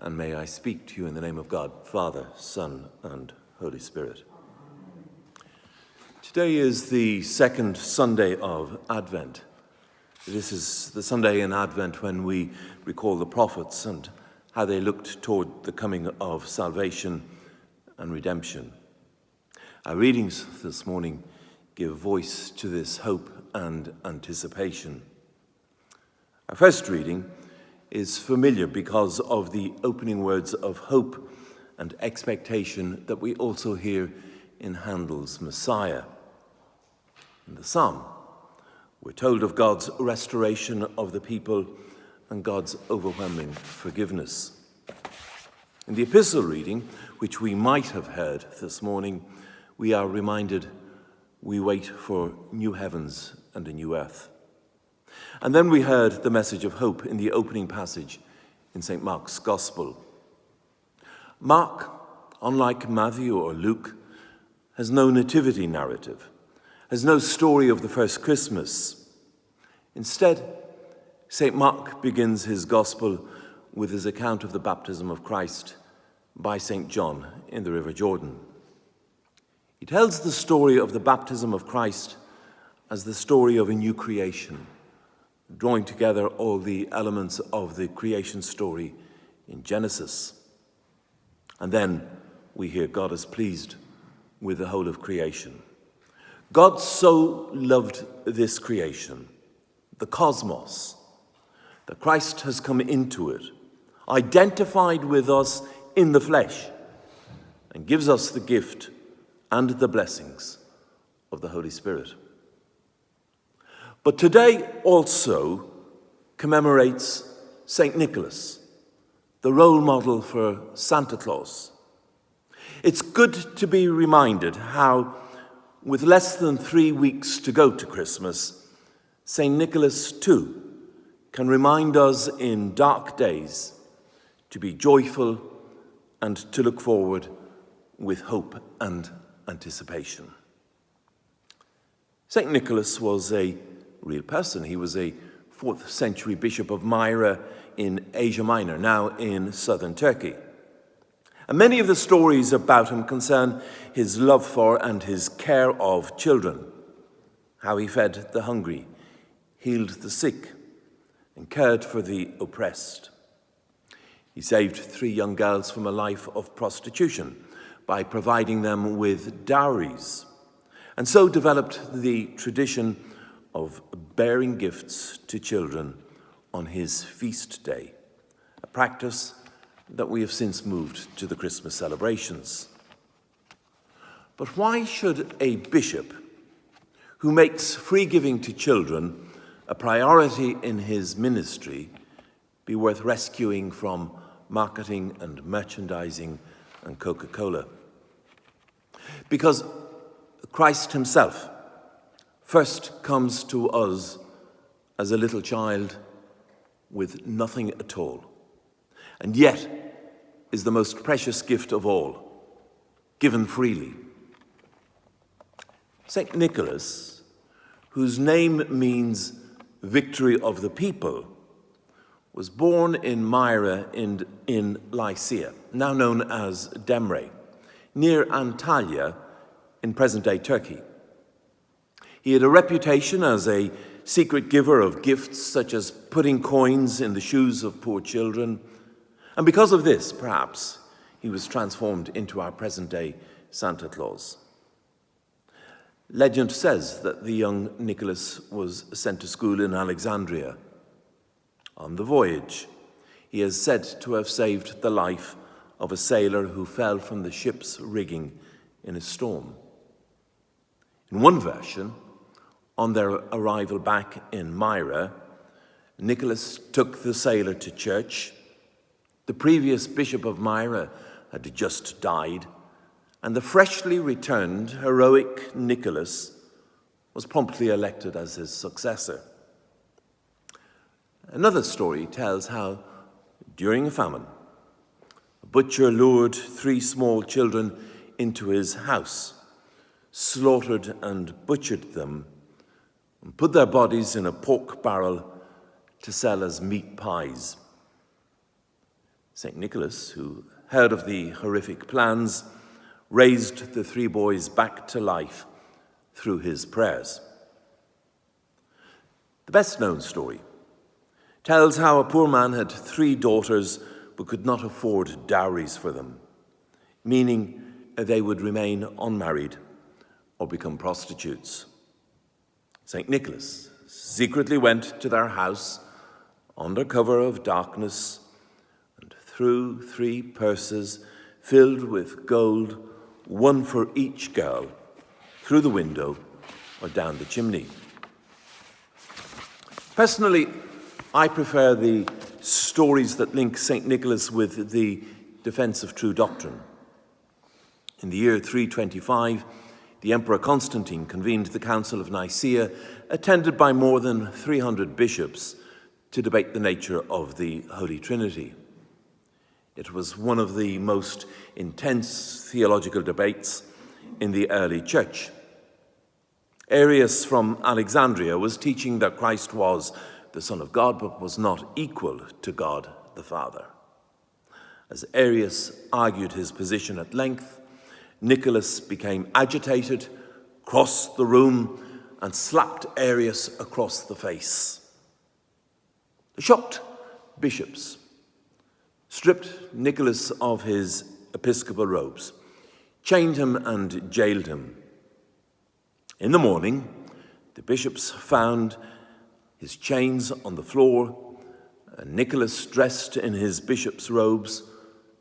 and may I speak to you in the name of God, Father, Son, and Holy Spirit. Today is the second Sunday of Advent. This is the Sunday in Advent when we recall the prophets and how they looked toward the coming of salvation and redemption. Our readings this morning give voice to this hope and anticipation. Our first reading is familiar because of the opening words of hope and expectation that we also hear in Handel's Messiah. In the psalm, we're told of God's restoration of the people and God's overwhelming forgiveness. In the epistle reading, which we might have heard this morning, we are reminded we wait for new heavens and a new earth. And then we heard the message of hope in the opening passage in St. Mark's Gospel. Mark, unlike Matthew or Luke, has no nativity narrative, has no story of the first Christmas. Instead, St. Mark begins his Gospel with his account of the baptism of Christ by St. John in the River Jordan. He tells the story of the baptism of Christ as the story of a new creation, drawing together all the elements of the creation story in Genesis. And then we hear God is pleased with the whole of creation. God so loved this creation, the cosmos, that Christ has come into it, identified with us in the flesh, and gives us the gift and the blessings of the Holy Spirit. But today also commemorates St. Nicholas, the role model for Santa Claus. It's good to be reminded how, with less than 3 weeks to go to Christmas, St. Nicholas too can remind us in dark days to be joyful and to look forward with hope and anticipation. St. Nicholas was a real person. He was a 4th century bishop of Myra in Asia Minor, now in southern Turkey. And many of the stories about him concern his love for and his care of children, how he fed the hungry, healed the sick, and cared for the oppressed. He saved 3 young girls from a life of prostitution by providing them with dowries, and so developed the tradition of bearing gifts to children on his feast day, a practice that we have since moved to the Christmas celebrations. But why should a bishop who makes free giving to children a priority in his ministry be worth rescuing from marketing and merchandising and Coca-Cola? Because Christ himself first comes to us as a little child with nothing at all, and yet is the most precious gift of all, given freely. St. Nicholas, whose name means victory of the people, was born in Myra in Lycia, now known as Demre, near Antalya in present-day Turkey. He had a reputation as a secret giver of gifts, such as putting coins in the shoes of poor children. And because of this, perhaps, he was transformed into our present-day Santa Claus. Legend says that the young Nicholas was sent to school in Alexandria. On the voyage, he is said to have saved the life of a sailor who fell from the ship's rigging in a storm. In one version, on their arrival back in Myra, Nicholas took the sailor to church. The previous bishop of Myra had just died, and the freshly returned heroic Nicholas was promptly elected as his successor. Another story tells how, during a famine, a butcher lured 3 small children into his house, slaughtered and butchered them, and put their bodies in a pork barrel to sell as meat pies. St. Nicholas, who heard of the horrific plans, raised the three boys back to life through his prayers. The best-known story tells how a poor man had three daughters but could not afford dowries for them, meaning they would remain unmarried or become prostitutes. St. Nicholas secretly went to their house under cover of darkness and threw three purses filled with gold, one for each girl, through the window or down the chimney. Personally, I prefer the stories that link St. Nicholas with the defense of true doctrine. In the year 325, the Emperor Constantine convened the Council of Nicaea, attended by more than 300 bishops, to debate the nature of the Holy Trinity. It was one of the most intense theological debates in the early church. Arius from Alexandria was teaching that Christ was the Son of God, but was not equal to God the Father. As Arius argued his position at length, Nicholas became agitated, crossed the room, and slapped Arius across the face. The shocked bishops stripped Nicholas of his episcopal robes, chained him and jailed him. In the morning, the bishops found his chains on the floor, and Nicholas, dressed in his bishop's robes,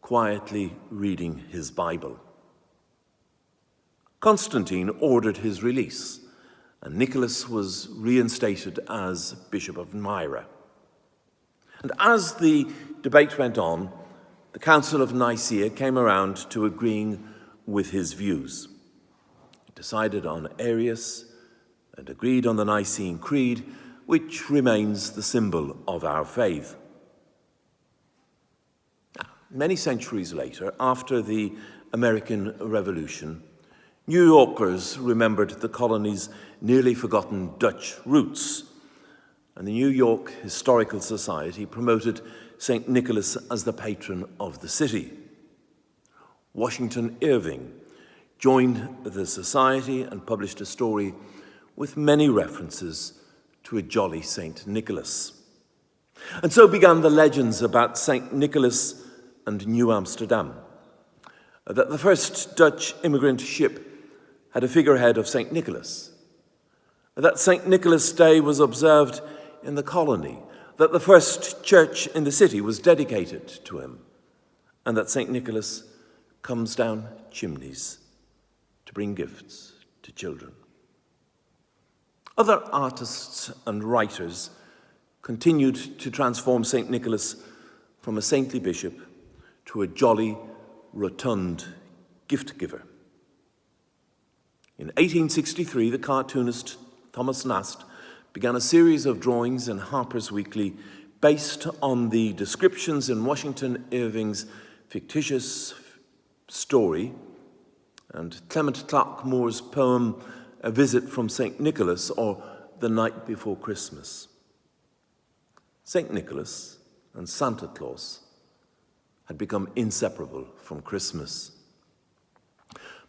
quietly reading his Bible. Constantine ordered his release, and Nicholas was reinstated as Bishop of Myra. And as the debate went on, the Council of Nicaea came around to agreeing with his views. It decided on Arius and agreed on the Nicene Creed, which remains the symbol of our faith. Now, many centuries later, after the American Revolution, New Yorkers remembered the colony's nearly forgotten Dutch roots, and the New York Historical Society promoted St. Nicholas as the patron of the city. Washington Irving joined the society and published a story with many references to a jolly St. Nicholas. And so began the legends about St. Nicholas and New Amsterdam, that the first Dutch immigrant ship had a figurehead of St. Nicholas, that St. Nicholas' Day was observed in the colony, that the first church in the city was dedicated to him, and that St. Nicholas comes down chimneys to bring gifts to children. Other artists and writers continued to transform St. Nicholas from a saintly bishop to a jolly, rotund gift giver. In 1863, the cartoonist Thomas Nast began a series of drawings in Harper's Weekly based on the descriptions in Washington Irving's fictitious story and Clement Clarke Moore's poem A Visit from St. Nicholas, or The Night Before Christmas. St. Nicholas and Santa Claus had become inseparable from Christmas.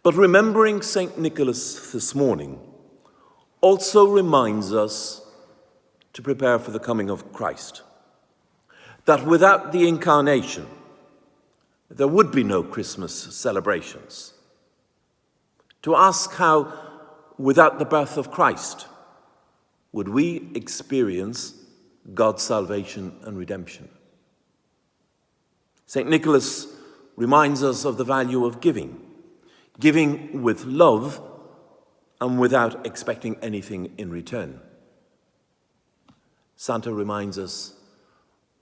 But remembering St. Nicholas this morning also reminds us to prepare for the coming of Christ. That without the incarnation, there would be no Christmas celebrations. To ask how, without the birth of Christ, would we experience God's salvation and redemption? St. Nicholas reminds us of the value of giving with love and without expecting anything in return. Santa reminds us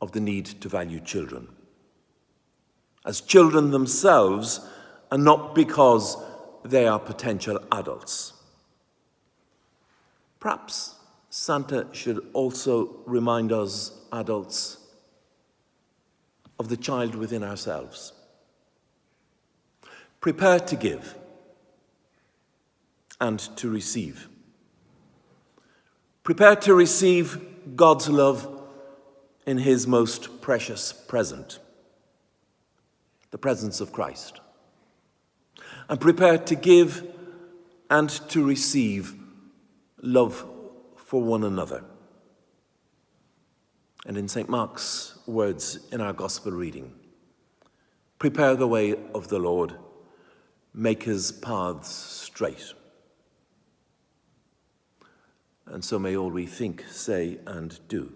of the need to value children as children themselves, and not because they are potential adults. Perhaps Santa should also remind us adults of the child within ourselves. Prepare to give and to receive. Prepare to receive God's love in his most precious present, the presence of Christ, and prepare to give and to receive love for one another. And in St. Mark's words in our gospel reading, prepare the way of the Lord, make his paths straight. And so may all we think, say, and do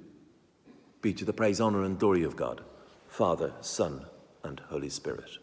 be to the praise, honour, and glory of God, Father, Son, and Holy Spirit.